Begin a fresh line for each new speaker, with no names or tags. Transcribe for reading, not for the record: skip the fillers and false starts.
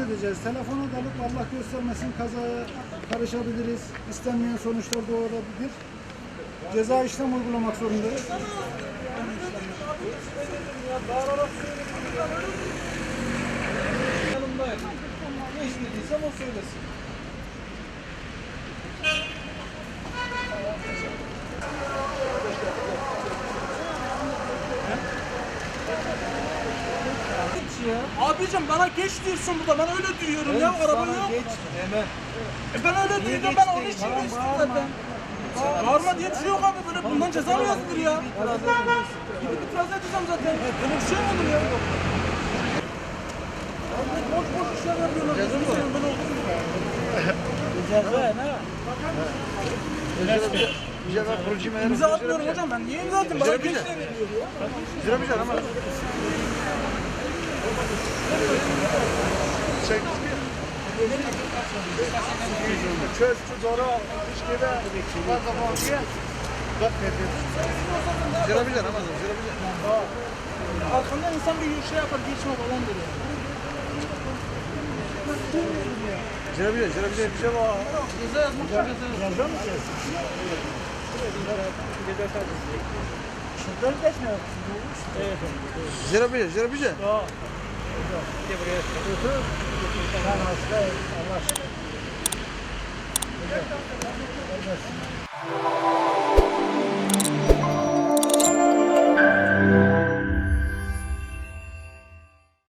edeceğiz. Telefona dalıp Allah göstermesin kazaya karışabiliriz. İstenmeyen sonuçlar doğurabilir. Ceza işlem uygulamak zorundayız.
Yanımdayım. Ne istediysem o söylesin. Abicim bana geç diyorsun burada. Ben öyle diyorum ya. Araba yok.
Geç hemen.
Ben öyle diyorum. Ben onun için geçtim zaten. Bağırma diye bir şey yok abi. Böyle bundan ceza mı yazılır ya? Gidip itiraz edeceğim zaten. Böyle bir şey mi olur ya? Abi boş boş işler yapıyorlar. Ceza mı? Böyle olur mu?
Ceza ne?
İmza atmıyorum hocam ben. Niye imza atayım? Bana geç de veriyor ya.
Zirabican ama. Çek. Çöz zora işkide fazla muhakkak. Bak Zirabican ama zirabican.
Arkamdan insan bir şey yapar, geçme falan dedi.
Zirabican bir şey var.
Ceza yazmak için ceza yazmak.
Ceza mı kesin? Şuradan geçmiyor. Evet.
Zirabican.
Ben hastayım. Allah aşkına.